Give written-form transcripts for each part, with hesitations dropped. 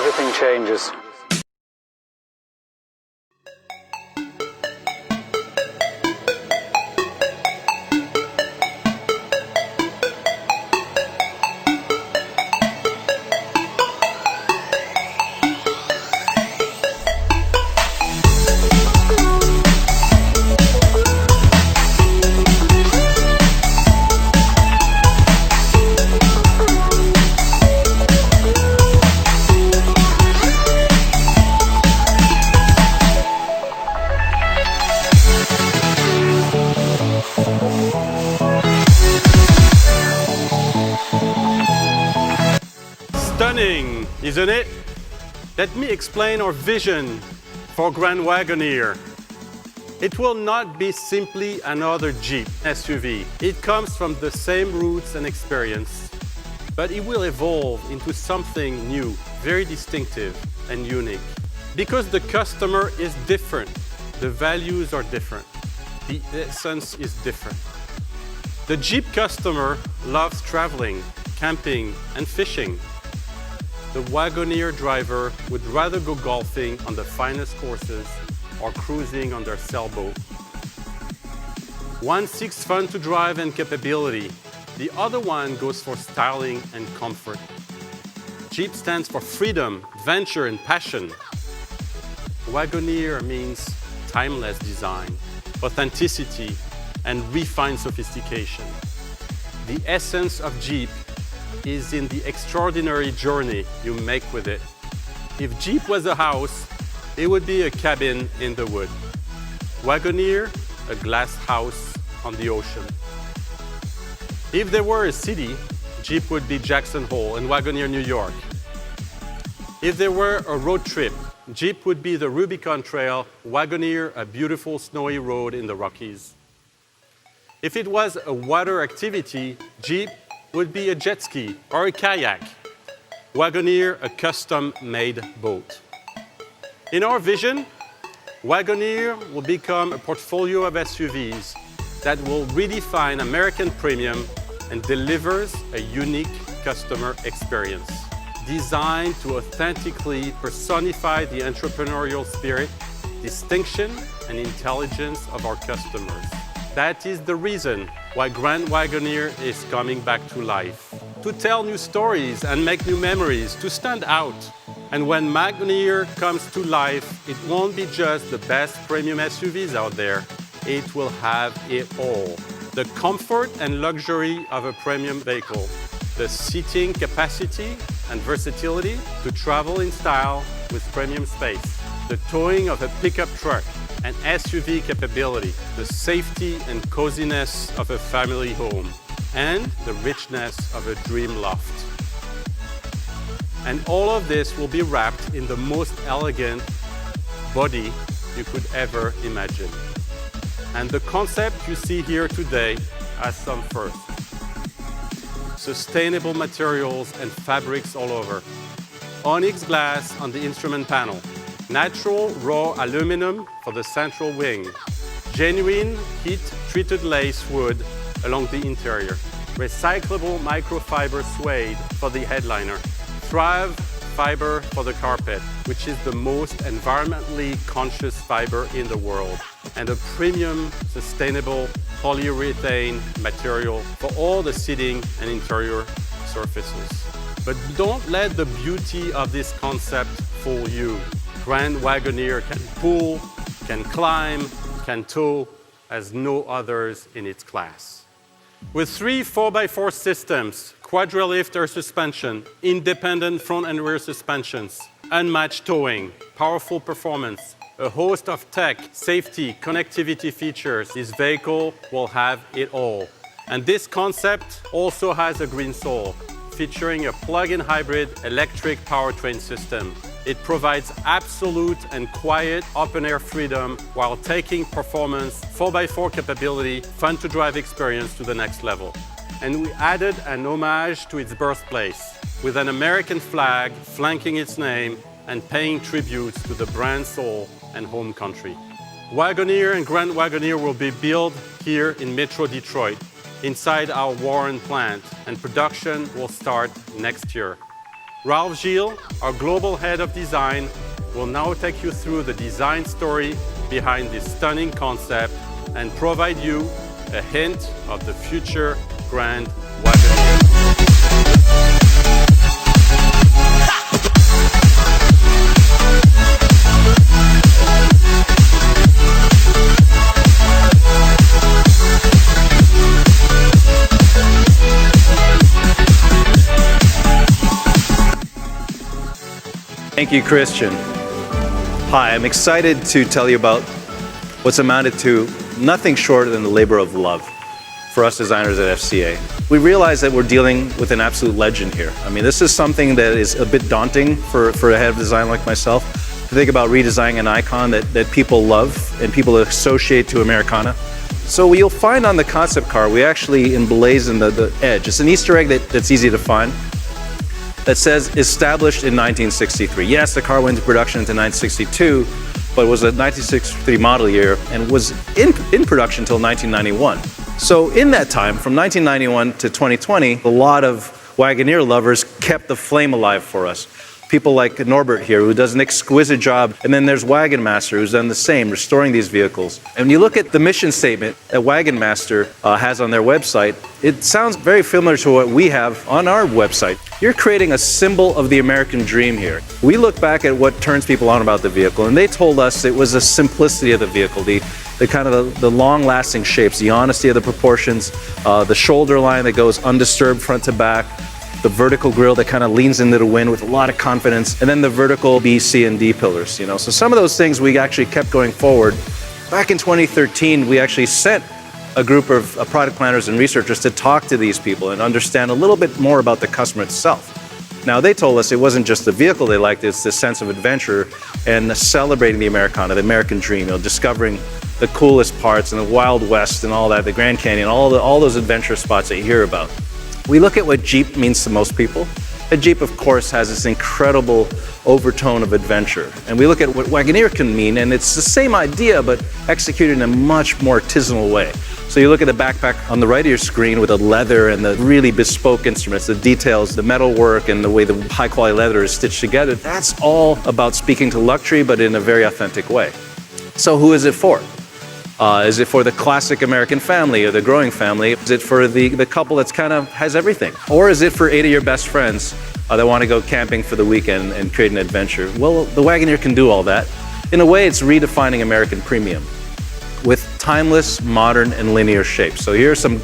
everything changes. Stunning, isn't it? Let me explain our vision for Grand Wagoneer. It will not be simply another Jeep SUV. It comes from the same roots and experience, but it will evolve into something new, very distinctive and unique. Because the customer is different, the values are different, the essence is different. The Jeep customer loves traveling, camping, and fishing. The Wagoneer driver would rather go golfing on the finest courses or cruising on their sailboat. One seeks fun to drive and capability. The other one goes for styling and comfort. Jeep stands for freedom, adventure, and passion. Wagoneer means timeless design, authenticity, and refined sophistication. The essence of Jeep is in the extraordinary journey you make with it. If Jeep was a house, it would be a cabin in the wood. Wagoneer, a glass house on the ocean. If there were a city, Jeep would be Jackson Hole and Wagoneer, New York. If there were a road trip, Jeep would be the Rubicon Trail, Wagoneer, a beautiful snowy road in the Rockies. If it was a water activity, Jeep would be a jet ski or a kayak. Wagoneer, a custom-made boat. In our vision, Wagoneer will become a portfolio of SUVs that will redefine American premium and delivers a unique customer experience. Designed to authentically personify the entrepreneurial spirit, distinction, and intelligence of our customers. That is the reason why Grand Wagoneer is coming back to life. To tell new stories and make new memories, to stand out. And when Wagoneer comes to life, it won't be just the best premium SUVs out there. It will have it all. The comfort and luxury of a premium vehicle, the seating capacity and versatility to travel in style with premium space, the towing of a pickup truck, and SUV capability, the safety and coziness of a family home, and the richness of a dream loft. And all of this will be wrapped in the most elegant body you could ever imagine. And the concept you see here today has some firsts. Sustainable materials and fabrics all over. Onyx glass on the instrument panel. Natural raw aluminum for the central wing. Genuine heat-treated lace wood along the interior. Recyclable microfiber suede for the headliner. Thrive fiber for the carpet, which is the most environmentally conscious fiber in the world. And a premium, sustainable polyurethane material for all the seating and interior surfaces. But don't let the beauty of this concept fool you. Grand Wagoneer can pull, can climb, can tow as no others in its class. With 3 4x4 systems, quadrilift air suspension, independent front and rear suspensions, unmatched towing, powerful performance, a host of tech, safety, connectivity features, this vehicle will have it all. And this concept also has a green soul, featuring a plug-in hybrid electric powertrain system. It provides absolute and quiet open-air freedom while taking performance, 4x4 capability, fun-to-drive experience to the next level. And we added an homage to its birthplace, with an American flag flanking its name and paying tributes to the brand's soul and home country. Wagoneer and Grand Wagoneer will be built here in Metro Detroit, inside our Warren plant, and production will start next year. Ralph Gilles, our global head of design, will now take you through the design story behind this stunning concept and provide you a hint of the future Grand Wagoneer. Thank you, Christian. Hi, I'm excited to tell you about what's amounted to nothing shorter than the labor of love for us designers at FCA. We realize that we're dealing with an absolute legend here. I mean, this is something that is a bit daunting for a head of design like myself, to think about redesigning an icon that people love and people associate to Americana. So you'll find on the concept car, we actually emblazon the edge. It's an Easter egg that's easy to find, that says established in 1963. Yes, the car went into production into 1962, but it was a 1963 model year and was in production until 1991. So in that time, from 1991 to 2020, a lot of Wagoneer lovers kept the flame alive for us. People like Norbert here, who does an exquisite job, and then there's Wagon Master, who's done the same, restoring these vehicles. And when you look at the mission statement that Wagon Master has on their website, it sounds very familiar to what we have on our website. You're creating a symbol of the American dream here. We look back at what turns people on about the vehicle, and they told us it was the simplicity of the vehicle, the kind of the long-lasting shapes, the honesty of the proportions, the shoulder line that goes undisturbed front to back, the vertical grille that kind of leans into the wind with a lot of confidence, and then the vertical B, C, and D pillars. So some of those things we actually kept going forward. Back in 2013, we actually sent a group of product planners and researchers to talk to these people and understand a little bit more about the customer itself. Now, they told us it wasn't just the vehicle they liked, it's the sense of adventure and celebrating the Americana, the American dream, discovering the coolest parts and the Wild West and all that, the Grand Canyon, all those adventure spots that you hear about. We look at what Jeep means to most people. A Jeep, of course, has this incredible overtone of adventure. And we look at what Wagoneer can mean, and it's the same idea, but executed in a much more artisanal way. So you look at the backpack on the right of your screen with the leather and the really bespoke instruments, the details, the metal work, and the way the high-quality leather is stitched together. That's all about speaking to luxury, but in a very authentic way. So who is it for? Is it for the classic American family or the growing family? Is it for the couple that's kind of has everything? Or is it for 8 of your best friends that want to go camping for the weekend and create an adventure? Well, the Wagoneer can do all that. In a way, it's redefining American premium with timeless, modern, and linear shapes. So here are some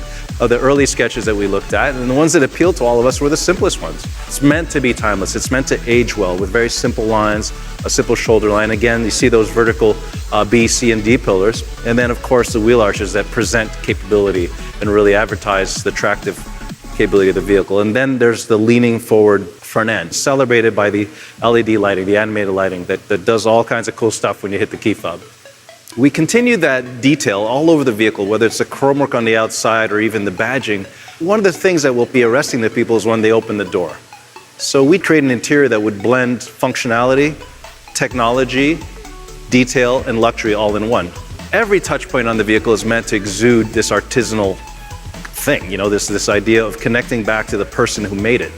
of the early sketches that we looked at, and the ones that appealed to all of us were the simplest ones. It's meant to be timeless. It's meant to age well with very simple lines, a simple shoulder line. Again, you see those vertical B, C, and D pillars. And then, of course, the wheel arches that present capability and really advertise the attractive capability of the vehicle. And then there's the leaning forward front end, celebrated by the LED lighting, the animated lighting that does all kinds of cool stuff when you hit the key fob. We continue that detail all over the vehicle, whether it's the chrome work on the outside or even the badging. One of the things that will be arresting to people is when they open the door. So we create an interior that would blend functionality, technology, detail, and luxury all in one. Every touch point on the vehicle is meant to exude this artisanal thing, this idea of connecting back to the person who made it,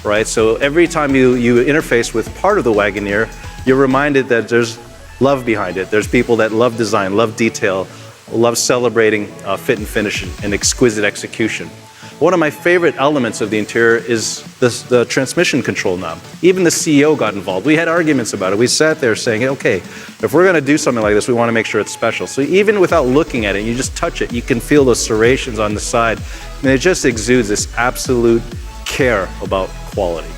right? So every time you interface with part of the Wagoneer, you're reminded that there's love behind it. There's people that love design, love detail, love celebrating fit and finish and exquisite execution. One of my favorite elements of the interior is the transmission control knob. Even the CEO got involved. We had arguments about it. We sat there saying, okay, if we're going to do something like this, we want to make sure it's special. So even without looking at it, you just touch it, you can feel those serrations on the side. And it just exudes this absolute care about quality.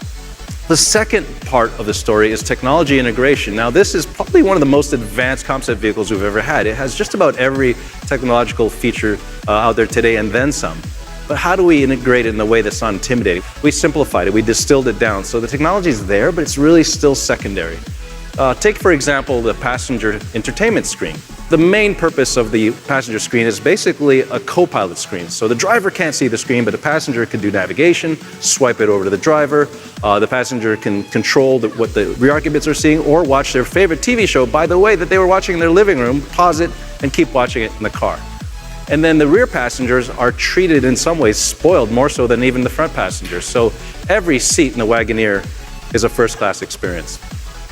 The second part of the story is technology integration. Now, this is probably one of the most advanced concept vehicles we've ever had. It has just about every technological feature out there today and then some. But how do we integrate it in a way that's not intimidating? We simplified it, we distilled it down. So the technology is there, but it's really still secondary. Take, for example, the passenger entertainment screen. The main purpose of the passenger screen is basically a co-pilot screen. So the driver can't see the screen, but the passenger can do navigation, swipe it over to the driver. The passenger can control what the rear occupants are seeing or watch their favorite TV show, by the way, that they were watching in their living room, pause it, and keep watching it in the car. And then the rear passengers are treated in some ways, spoiled more so than even the front passengers. So every seat in the Wagoneer is a first-class experience.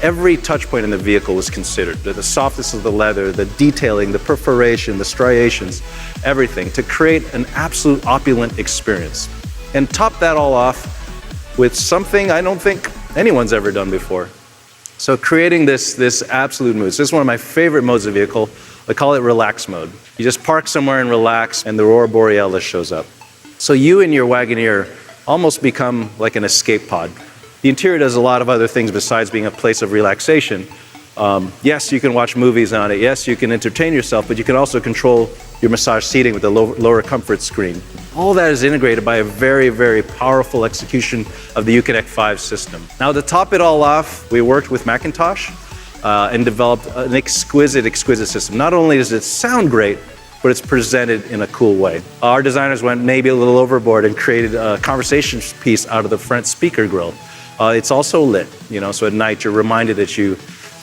Every touch point in the vehicle was considered. The softness of the leather, the detailing, the perforation, the striations, everything to create an absolute opulent experience. And top that all off with something I don't think anyone's ever done before. So creating this absolute mood. So this is one of my favorite modes of vehicle. I call it relax mode. You just park somewhere and relax and the Aurora Borealis shows up. So you and your Wagoneer almost become like an escape pod. The interior does a lot of other things besides being a place of relaxation. Yes, you can watch movies on it. Yes, you can entertain yourself, but you can also control your massage seating with the lower comfort screen. All that is integrated by a very, very powerful execution of the Uconnect 5 system. Now, to top it all off, we worked with Macintosh and developed an exquisite system. Not only does it sound great, but it's presented in a cool way. Our designers went maybe a little overboard and created a conversation piece out of the front speaker grille. It's also lit, so at night you're reminded that you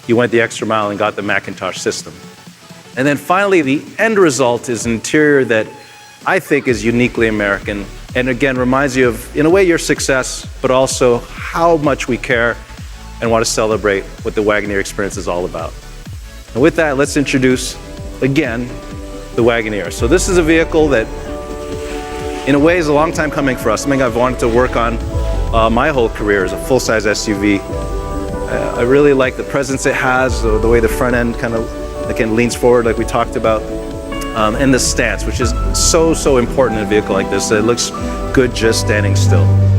went the extra mile and got the Macintosh system. And then finally, the end result is an interior that I think is uniquely American, and again reminds you of, in a way, your success, but also how much we care and want to celebrate what the Wagoneer experience is all about. And with that, let's introduce, again, the Wagoneer. So this is a vehicle that, in a way, is a long time coming for us, something I've wanted to work on my whole career as a full-size SUV. I really like the presence it has, the way the front end kind of again leans forward like we talked about, and the stance, which is so important in a vehicle like this. It looks good just standing still.